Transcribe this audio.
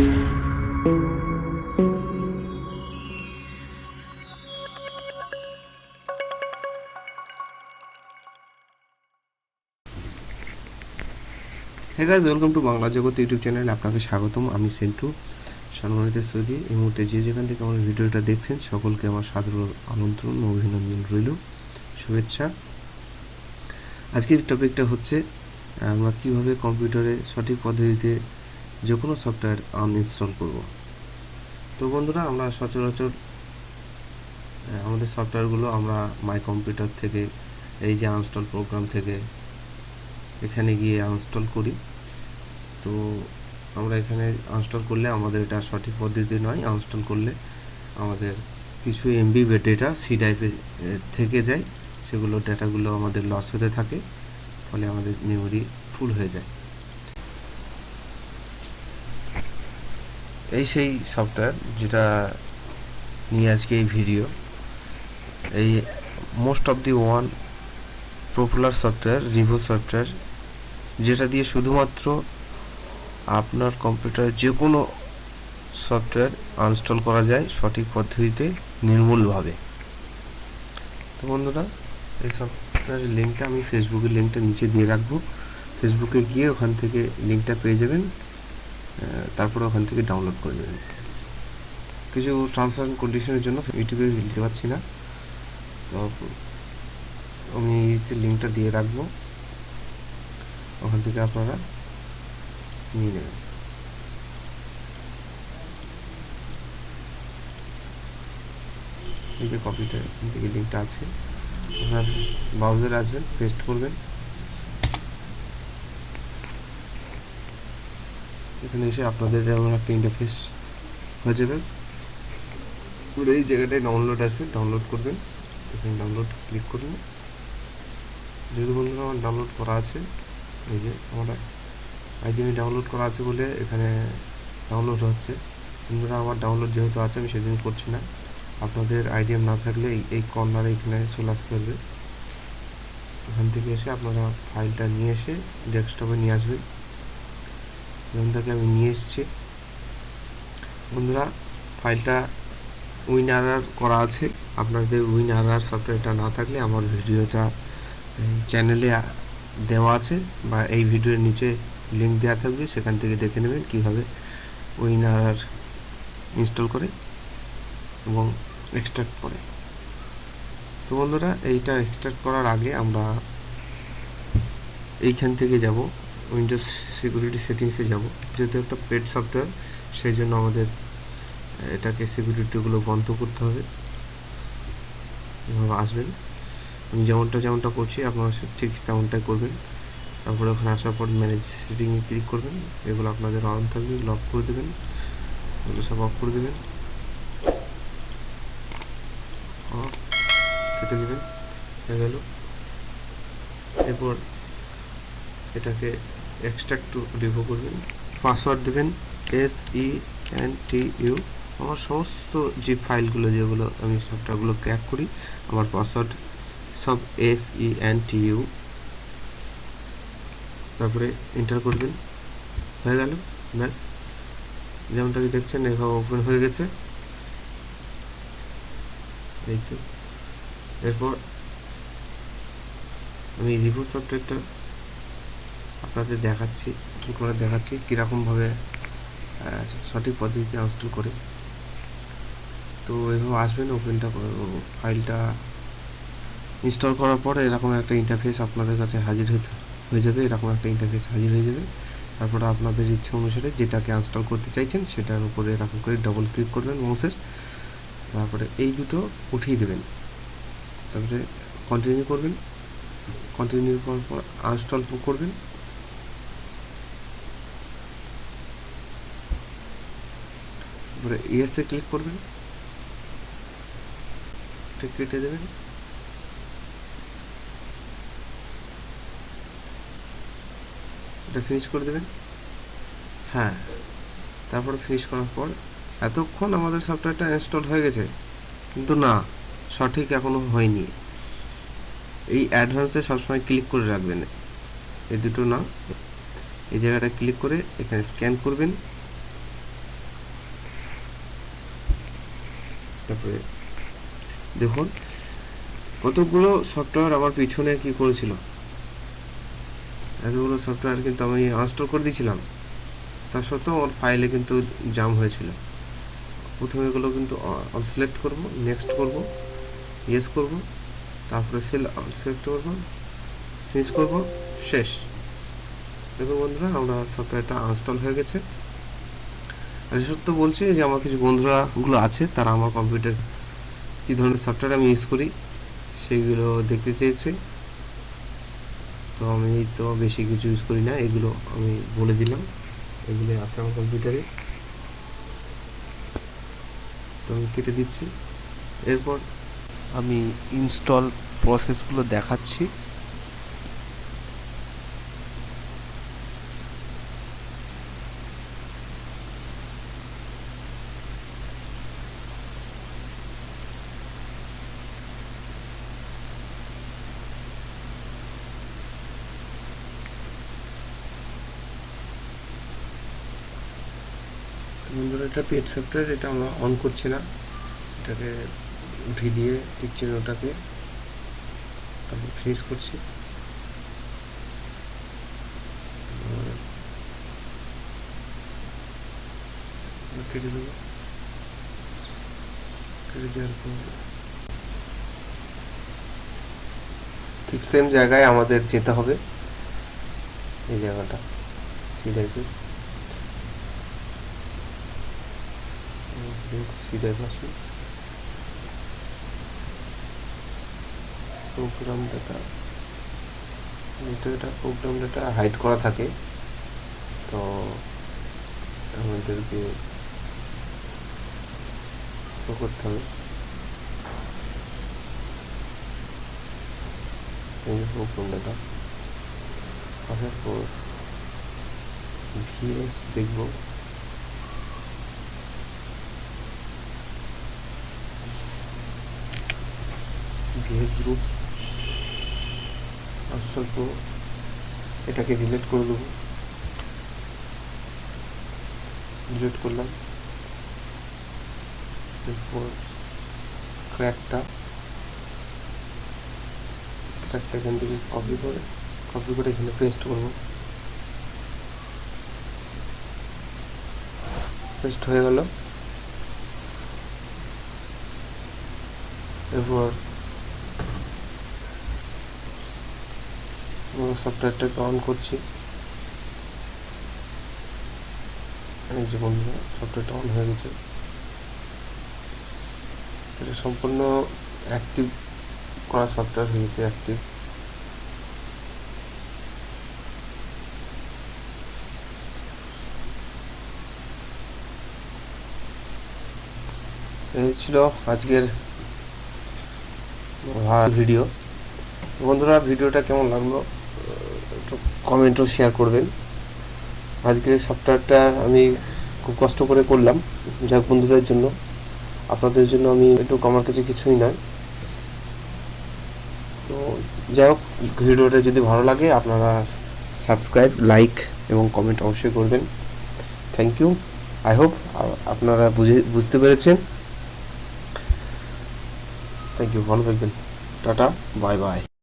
Hey guys, welcome to Banglajogot YouTube channel. আপনাকে স্বাগতম। আমি সেন্টু সম্মানিত সৌদি। এই মুহূর্তে যে যেখান থেকে আমার ভিডিওটা দেখছেন সকলকে আমার সাদর আমন্ত্রণ ও অভিনন্দন রইল, শুভেচ্ছা। আজকের টপিকটা হচ্ছে আমরা কিভাবে কম্পিউটারে সঠিক পদ্ধতিতে যে কোনো সফটওয়্যার আনইনস্টল করব। তো বন্ধুরা, আমরা সচরাচর আমাদের সফটওয়্যারগুলো আমরা মাই কম্পিউটার থেকে এই যে আনইনস্টল প্রোগ্রাম থেকে এখানে গিয়ে আনইনস্টল করি। তো আমরা এখানে আনইনস্টল করলে আমাদের এটা সঠিক পদ্ধতি নয়। আনইনস্টল করলে আমাদের কিছু এমবি ডেটা সি ড্রাইভে থেকে যায়, সেগুলো ডেটাগুলো আমাদের লস হতে থাকে, ফলে আমাদের মেমোরি ফুল হয়ে যায়। এই সেই সফটওয়্যার যেটা নিয়ে আজকে এই ভিডিও। এই most of the one popular software Revo software, যেটা দিয়ে শুধুমাত্র আপনার কম্পিউটারে যে কোনো সফটওয়্যার আনইনস্টল করা যায় সঠিক পদ্ধতিতে, নির্মূলভাবে। তো বন্ধুরা, এই সফটওয়্যারের লিঙ্কটা আমি ফেসবুকের লিঙ্কটা নিচে দিয়ে রাখবো। ফেসবুকে গিয়ে ওখান থেকে লিঙ্কটা পেয়ে যাবেন, তারপরে ওখান থেকে ডাউনলোড করে নেবেন। কিছু টার্মস অ্যান্ড কন্ডিশনের জন্য ইউটিউবে দিতে পারছি না, তো আমি লিঙ্কটা দিয়ে রাখবো, ওখান থেকে আপনারা নিয়ে নেবেন। এই যে কপিটা, এখান থেকে লিঙ্কটা আছে, আপনার ব্রাউজারে আসবেন, পেস্ট করবেন। এখানে এসে আপনাদের যেমন একটা ইন্টারফেস হয়ে যাবে। এই জায়গাটায় ডাউনলোড আসবে, ডাউনলোড করবেন। এখানে ডাউনলোড ক্লিক করবেন। যেহেতু বন্ধুরা আমার ডাউনলোড করা আছে, এই যে আমার আইডিমি ডাউনলোড করা আছে বলে এখানে ডাউনলোড হচ্ছে। বন্ধুরা, আমার ডাউনলোড যেহেতু আছে আমি সেদিন করছি না। আপনাদের আইডিএম না থাকলে এই কর্নারে এখানে চলে আসতে হবে। ওখান থেকে এসে আপনারা ফাইলটা নিয়ে এসে ডেস্কটপে নিয়ে আসবেন। যেমনটাকে আমি নিয়ে এসেছি। বন্ধুরা, ফাইলটা উইনআরআর করা আছে। আপনাদের উইনআরআর সফটওয়্যারটা না থাকলে আমার ভিডিওটা চ্যানেলে দেওয়া আছে, বা এই ভিডিওর নিচে লিঙ্ক দেওয়া থাকবে, সেখান থেকে দেখে নেবেন কীভাবে উইনআরআর ইনস্টল করে এবং এক্সট্রাক্ট করে। তো বন্ধুরা, এইটা এক্সট্রাক্ট করার আগে আমরা এইখান থেকে যাব, উইন্ডোজ সিকিউরিটি সেটিংসে যাব। যেহেতু একটা পেড সফটওয়্যার, সেই জন্য আমাদের এটাকে সিকিউরিটিগুলো বন্ধ করতে হবে। এভাবে আসবেন, আমি যেমনটা করছি আপনারা ঠিক তেমনটাই করবেন। তারপরে ওখানে আসার পর ম্যানেজ সেটিংয়ে ক্লিক করবেন। এগুলো আপনাদের অন থাকবে, লক করে দেবেন, এগুলো সব অফ করে দেবেন, কেটে দেবেন, হয়ে গেল। এরপর এটাকে এক্সট্রাক্ট টু রিভো করবেন। পাসওয়ার্ড দেবেন SENTU। আমার সমস্ত যে ফাইলগুলো যেগুলো আমি সফটওয়্যারগুলো ক্র্যাক করি, আমার পাসওয়ার্ড সব SENTU। তারপরে এন্টার করবেন, হয়ে গেল। ব্যাস, যেমনটাকে দেখছেন এভাবে ওপেন হয়ে গেছে। এই তো। এরপর আমি রিভো সফটওয়্যারটা আপনাদের দেখাচ্ছি, কী করে দেখাচ্ছি, কীরকমভাবে সঠিক পদ্ধতিতে ইনস্টল করে। তো এভাবে আসবেন, ওপেনটা ফাইলটা ইনস্টল করার পরে এরকম একটা ইন্টারফেস আপনাদের কাছে হাজির হয়ে যাবে। এরকম একটা ইন্টারফেস হাজির হয়ে যাবে। তারপরে আপনাদের ইচ্ছা অনুসারে যেটাকে ইনস্টল করতে চাইছেন সেটার উপরে এরকম করে ডবল ক্লিক করবেন মাউসের। তারপরে এই দুটো উঠিয়ে দেবেন। তারপরে কন্টিনিউ করবেন। কন্টিনিউ করার পর আনইনস্টল করবেন। তারপরে ইয়েসে ক্লিক করবেন, কেটে দেবেন। এটা ফিনিশ করে দেবেন। হ্যাঁ, তারপরে ফিনিশ করার পর এতক্ষণ আমাদের সফটওয়্যারটা ইনস্টল হয়ে গেছে, কিন্তু না, সঠিক এখনও হয়নি। এই অ্যাডভান্সে সবসময় ক্লিক করে রাখবেন, এই দুটো না, এই জায়গাটা ক্লিক করে এখানে স্ক্যান করবেন। তারপরে দেখুন কতগুলো সফটওয়্যার আমার পিছনে কি করেছিল, এতগুলো সফটওয়্যার কিন্তু আমি আনস্টল করে দিয়েছিলাম, তা সত্ত্বেও আমার ফাইলে কিন্তু জাম হয়েছিল। প্রথমে এগুলো কিন্তু অল সিলেক্ট করব, নেক্সট করব, ইয়েস করব, তারপরে ফিল সিলেক্ট করব, ফিনিশ করব, শেষ। দেখো বন্ধুরা আমরা সফটওয়্যারটা আনস্টল হয়ে গেছে। আর সত্য বলছি যে আমার কিছু বন্ধুরাগুলো আছে, তারা আমার কম্পিউটার কী ধরনের সফটওয়্যার আমি ইউজ করি সেইগুলো দেখতে চেয়েছে। তো আমি তো বেশি কিছু ইউজ করি না, এগুলো আমি বলে দিলাম, এগুলো আছে আমার কম্পিউটারে। তো আমি কেটে দিচ্ছি। এরপর আমি ইনস্টল প্রসেসগুলো দেখাচ্ছি। বন্ধুরা এটা পেড সফটওয়্যার, এটা আমরা অন করছি না, এটাকে উঠিয়ে দিয়ে টিক চিহ্নটাকে তারপর ফিনিশ করছি। কেটে দেবো, কেটে দেওয়ার পর ঠিক সেম জায়গায় আমাদের যেতে হবে, এই জায়গাটা সিলেক্ট সিধে পাশে প্রোগ্রাম ডাটা, এটা প্রোগ্রাম ডাটা হাইড করা থাকে, তো আমাদেরকে করতে হবে। প্রোগ্রাম ডাটা আসার পর ভিএস দেখব, ভিএস গ্রুপ আসার পর এটাকে ডিলিট করে দেবো, ডিলিট করলাম। এরপর ক্র্যাকটা এখান থেকে কপি করে এখানে পেস্ট করব, পেস্ট হয়ে গেল। এরপর সফটওয়্যারটাকে অন করছি, এই যে বন্ধুরা সফটওয়্যারটা অন হয়ে গেছে। এটা সম্পূর্ণ অ্যাক্টিভ করা সফটওয়্যার হয়েছে, অ্যাক্টিভ। এই ছিল আজকের ভিডিও। বন্ধুরা ভিডিওটা কেমন লাগলো একটু কমেন্ট ও শেয়ার করবেন। আজকের সফটওয়্যারটা আমি খুব কষ্ট করে করলাম, যাই বন্ধুদের জন্য, আপনাদের জন্য আমি একটু আমার কাছে কিছুই নয়। তো যাই হোক, ভিডিওটা যদি ভালো লাগে আপনারা সাবস্ক্রাইব, লাইক এবং কমেন্ট অবশ্যই করবেন। Thank you. আই হোপ আপনারা বুঝতে পেরেছেন। থ্যাংক ইউ, ভালো থাকবেন। Tata, bye bye.